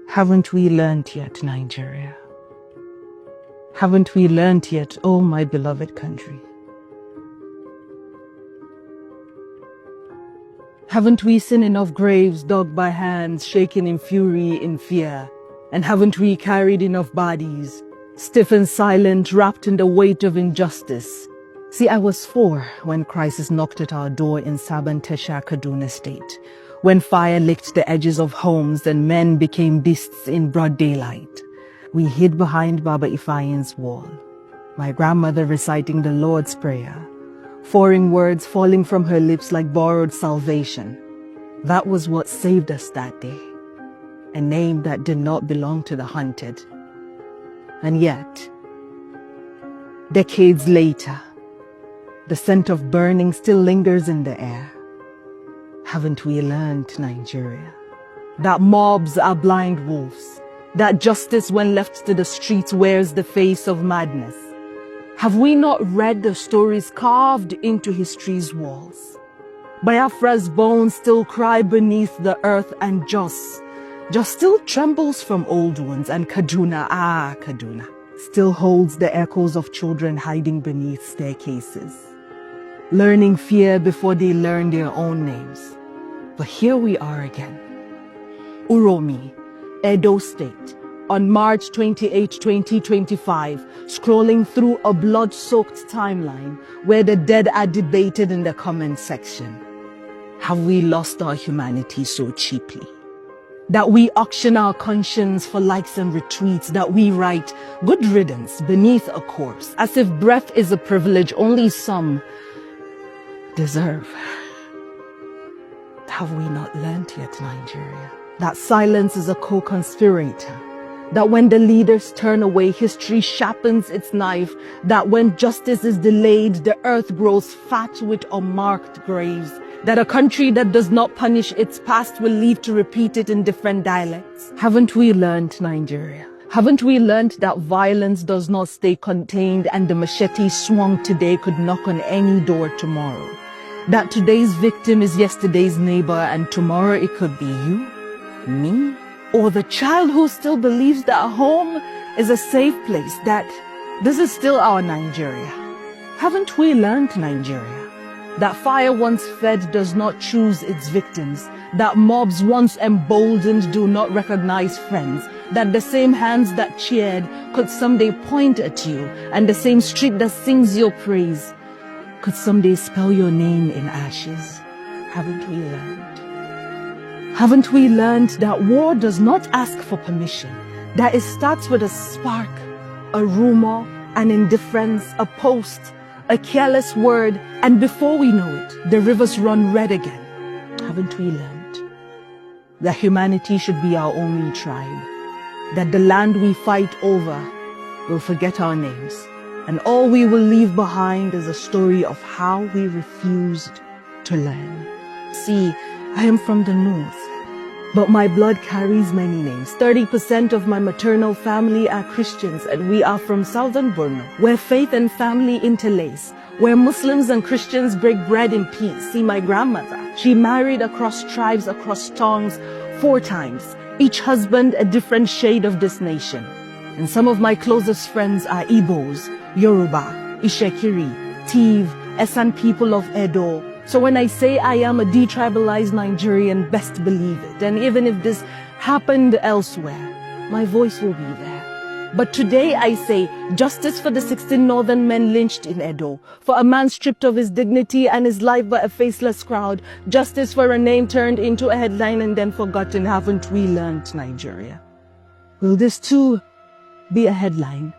Haven't we learnt yet, Nigeria? Haven't we learnt yet, oh my beloved country? Haven't we seen enough graves dug by hands shaken in fury, in fear? And haven't we carried enough bodies, stiff and silent, wrapped in the weight of injustice? See, I was 4 when crisis knocked at our door in Sabon Tasha, Kaduna State, when fire licked the edges of homes and men became beasts in broad daylight. We hid behind Baba Ifeanyi's wall, my grandmother reciting the Lord's Prayer, foreign words falling from her lips like borrowed salvation. That was what saved us that day, a name that did not belong to the hunted. And yet, decades later, the scent of burning still lingers in the air. Haven't we learned, Nigeria, that mobs are blind wolves, that justice when left to the streets wears the face of madness? Have we not read the stories carved into history's walls? Biafra's bones still cry beneath the earth, and Jos still trembles from old wounds, and Kaduna, Kaduna, still holds the echoes of children hiding beneath staircases, learning fear before they learn their own names. But here we are again. Uromi, Edo State, on March 28, 2025, scrolling through a blood-soaked timeline where the dead are debated in the comment section. Have we lost our humanity so cheaply? That we auction our conscience for likes and retweets, that we write good riddance beneath a corpse, as if breath is a privilege only some deserve. Have we not learnt yet, Nigeria, that silence is a co-conspirator? That when the leaders turn away, history sharpens its knife? That when justice is delayed, the earth grows fat with unmarked graves? That a country that does not punish its past will live to repeat it in different dialects? Haven't we learnt, Nigeria? Haven't we learnt that violence does not stay contained, and the machete swung today could knock on any door tomorrow? That today's victim is yesterday's neighbor, and tomorrow it could be you, me, or the child who still believes that home is a safe place, that this is still our Nigeria. Haven't we learned, Nigeria, that fire once fed does not choose its victims, that mobs once emboldened do not recognize friends, that the same hands that cheered could someday point at you, and the same street that sings your praise could someday spell your name in ashes? Haven't we learned? Haven't we learned that war does not ask for permission, that it starts with a spark, a rumor, an indifference, a post, a careless word, and before we know it, the rivers run red again? Haven't we learned that humanity should be our only tribe, that the land we fight over will forget our names, and all we will leave behind is a story of how we refused to learn? See, I am from the north, but my blood carries many names. 30% of my maternal family are Christians, and we are from southern Borno, where faith and family interlace, where Muslims and Christians break bread in peace. See, my grandmother, she married across tribes, across tongues, 4 times, each husband a different shade of this nation. And some of my closest friends are Igbos, Yoruba, Ishekiri, Tiv, Esan people of Edo. So when I say I am a detribalized Nigerian, best believe it. And even if this happened elsewhere, my voice will be there. But today I say justice for the 16 northern men lynched in Edo, for a man stripped of his dignity and his life by a faceless crowd, justice for a name turned into a headline and then forgotten. Haven't we learned, Nigeria? Will this too be a headline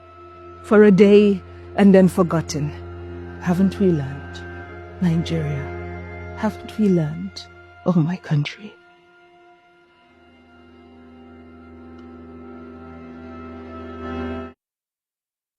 for a day and then forgotten? Haven't we learned, Nigeria? Haven't we learned, oh my country?